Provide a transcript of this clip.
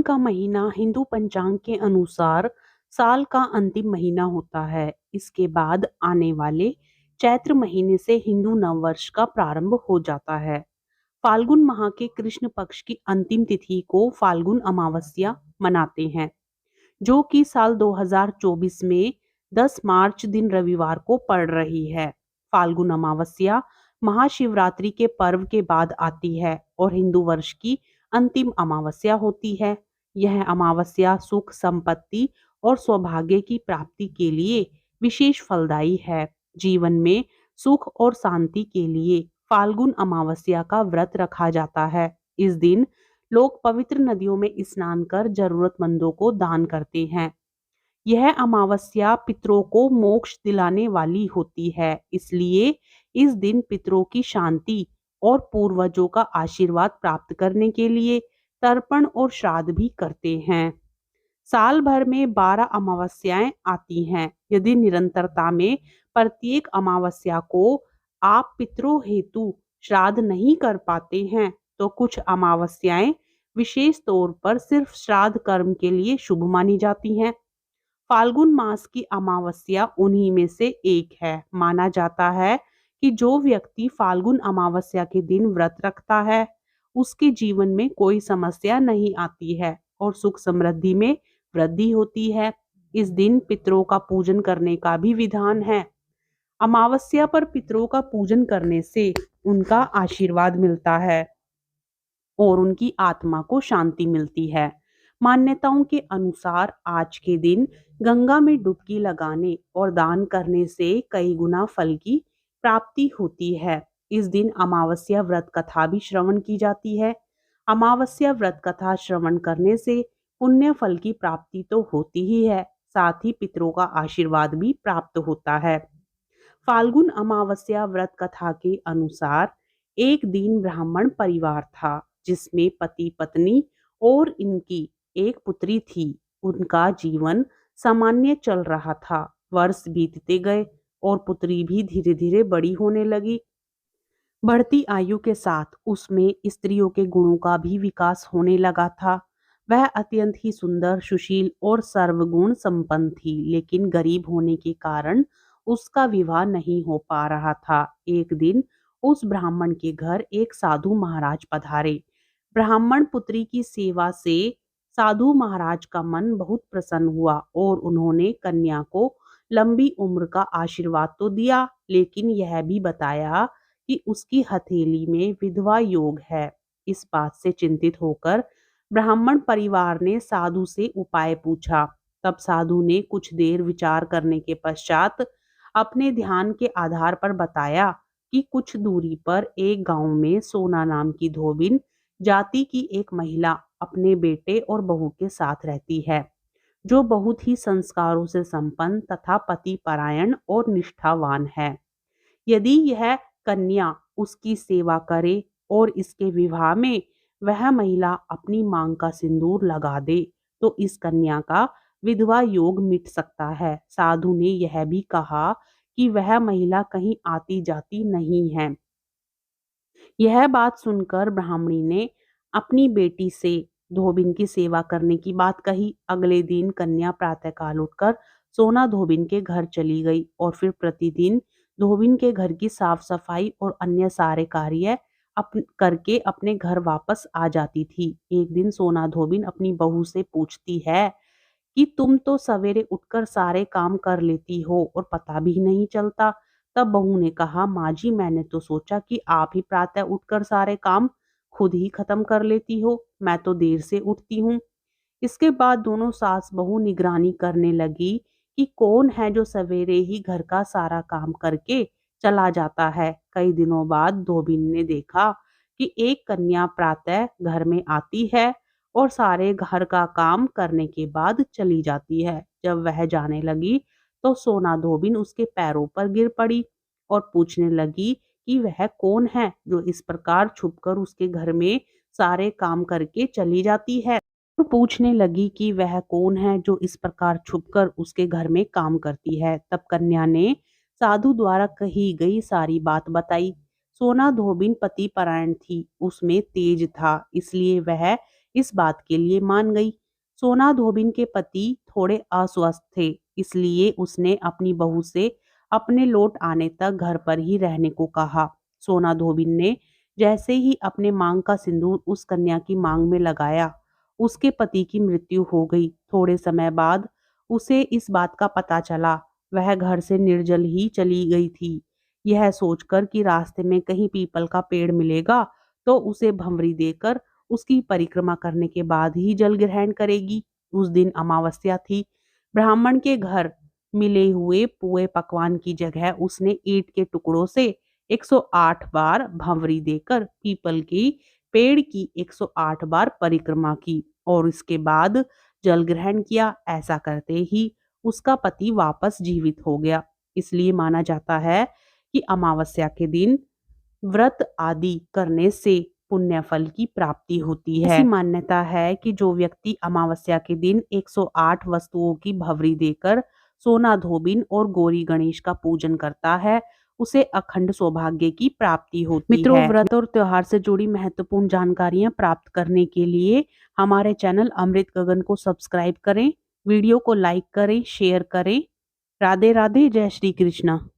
का महीना हिंदू पंचांग के अनुसार साल का अंतिम महीना होता है। इसके बाद आने वाले चैत्र महीने से हिंदू नववर्ष का प्रारंभ हो जाता है। फाल्गुन माह के कृष्ण पक्ष की अंतिम तिथि को फाल्गुन अमावस्या मनाते हैं, जो कि साल 2024 में 10 मार्च दिन रविवार को पड़ रही है। फाल्गुन अमावस्या महाशिवरात्रि के पर्व के बाद आती है और हिंदू वर्ष की अंतिम अमावस्या होती है। यह अमावस्या सुख, संपत्ति और सौभाग्य की प्राप्ति के लिए विशेष फलदायी है। जीवन में सुख और शांति के लिए फाल्गुन अमावस्या का व्रत रखा जाता है। इस दिन लोग पवित्र नदियों में स्नान कर जरूरतमंदों को दान करते हैं। यह अमावस्या पितरों को मोक्ष दिलाने वाली होती है, इसलिए इस दिन पितरों की शांति और पूर्वजों का आशीर्वाद प्राप्त करने के लिए तर्पण और श्राद्ध भी करते हैं। साल भर में 12 अमावस्याएं आती हैं। यदि निरंतरता में प्रत्येक अमावस्या को आप पितरों हेतु श्राद्ध नहीं कर पाते हैं, तो कुछ अमावस्याएं विशेष तौर पर सिर्फ श्राद्ध कर्म के लिए शुभ मानी जाती हैं। फाल्गुन मास की अमावस्या उन्हीं में से एक है। माना जाता है कि जो व्यक्ति फाल्गुन अमावस्या के दिन व्रत रखता है, उसके जीवन में कोई समस्या नहीं आती है और सुख समृद्धि में वृद्धि होती है। इस दिन पितरों का पूजन करने का भी विधान है। अमावस्या पर पितरों का पूजन करने से उनका आशीर्वाद मिलता है और उनकी आत्मा को शांति मिलती है। मान्यताओं के अनुसार आज के दिन गंगा में डुबकी लगाने और दान करने से कई गुना फल की प्राप्ति होती है। इस दिन अमावस्या व्रत कथा भी श्रवण की जाती है। अमावस्या व्रत कथा श्रवण करने से पुण्य फल की प्राप्ति तो होती ही है, साथ ही पितरों का आशीर्वाद भी प्राप्त होता है। फाल्गुन अमावस्या व्रत कथा के अनुसार एक दिन ब्राह्मण परिवार था, जिसमें पति पत्नी और इनकी एक पुत्री थी। उनका जीवन सामान्य चल रहा था। वर्ष बीतते गए और पुत्री भी धीरे धीरे बड़ी होने लगी। बढ़ती आयु के साथ उसमें स्त्रियों के गुणों का भी विकास होने लगा था। वह अत्यंत ही सुंदर, सुशील और सर्वगुण संपन्न थी, लेकिन गरीब होने के कारण उसका विवाह नहीं हो पा रहा था। एक दिन उस ब्राह्मण के घर एक साधु महाराज पधारे। ब्राह्मण पुत्री की सेवा से साधु महाराज का मन बहुत प्रसन्न हुआ और उन्होंने कन्या को लंबी उम्र का आशीर्वाद तो दिया, लेकिन यह भी बताया कि उसकी हथेली में विधवा योग है। इस बात से चिंतित होकर ब्राह्मण परिवार ने साधु से उपाय पूछा। तब साधु ने कुछ देर विचार करने के पश्चात अपने ध्यान के आधार पर बताया कि कुछ दूरी पर एक गांव में सोना नाम की धोबिन जाति की एक महिला अपने बेटे और बहू के साथ रहती है, जो बहुत ही संस्कारों से संपन्न तथा पति परायण और निष्ठावान है। यदि यह कन्या उसकी सेवा करे और इसके विवाह में वह महिला अपनी मांग का सिंदूर लगा दे, तो इस कन्या का विधवा योग मिट सकता है। साधु ने यह भी कहा कि वह महिला कहीं आती जाती नहीं है। यह बात सुनकर ब्राह्मणी ने अपनी बेटी से धोबिन की सेवा करने की बात कही। अगले दिन कन्या प्रातःकाल उठकर सोना धोबिन के घर चली गई और फिर प्रतिदिन धोबिन के घर की साफ सफाई और अन्य सारे कार्य करके अपने घर वापस आ जाती थी। एक दिन सोना धोबिन अपनी बहू से पूछती है कि तुम तो सवेरे उठकर सारे काम कर लेती हो और पता भी नहीं चलता। तब बहू ने कहा, माँ जी, मैंने तो सोचा कि आप ही प्रातः उठकर सारे काम खुद ही खत्म कर लेती हो। मैं तो देर से उठती हूँ। इसके बाद दोनों सास बहू निगरानी करने लगी कि कौन है जो सवेरे ही घर का सारा काम करके चला जाता है। कई दिनों बाद धोबिन ने देखा कि एक कन्या प्रातः घर में आती है और सारे घर का काम करने के बाद चली जाती है। जब वह जाने लगी तो सोना धोबिन उसके पैरों पर गिर पड़ी और पूछने लगी कि वह कौन है जो इस प्रकार छुपकर उसके घर में सारे काम करके चली जाती है। तो पूछने लगी कि वह कौन है जो इस प्रकार छुपकर उसके घर में काम करती है। तब कन्या ने साधु द्वारा कही गई सारी बात बताई। सोना धोबिन पति परायण थी, उसमें तेज था, इसलिए वह इस बात के लिए मान गई। सोना धोबिन के पति थोड़े अस्वस्थ थे, इसलिए उसने अपनी बहू से अपने लौट आने तक घर पर ही रहने को कहा। सोना धोबिन ने जैसे ही अपने मांग का सिंदूर उस कन्या की मांग में लगाया, उसके पति की मृत्यु हो गई। थोड़े समय बाद उसे इस बात का पता चला। वह घर से निर्जल ही चली गई थी, यह सोचकर कि रास्ते में कहीं पीपल का पेड़ मिलेगा तो उसे भंवरी देकर उसकी परिक्रमा करने के बाद ही जल ग्रहण करेगी। उस दिन अमावस्या थी। ब्राह्मण के घर मिले हुए पुए पकवान की जगह उसने ईंट के टुकड़ों से 108 बार भंवरी देकर पीपल की पेड़ की 108 बार परिक्रमा की और इसके बाद जल ग्रहण किया। ऐसा करते ही उसका पति वापस जीवित हो गया। इसलिए माना जाता है कि अमावस्या के दिन व्रत आदि करने से पुण्य फल की प्राप्ति होती है। ऐसी मान्यता है कि जो व्यक्ति अमावस्या के दिन 108 वस्तुओं की भवरी देकर सोना धोबिन और गौरी गणेश का पूजन करता है, उसे अखंड सौभाग्य की प्राप्ति होती है। मित्रों, व्रत और त्योहार से जुड़ी महत्वपूर्ण जानकारियां प्राप्त करने के लिए हमारे चैनल अमृत गगन को सब्सक्राइब करें, वीडियो को लाइक करें, शेयर करें। राधे राधे, जय श्री कृष्णा।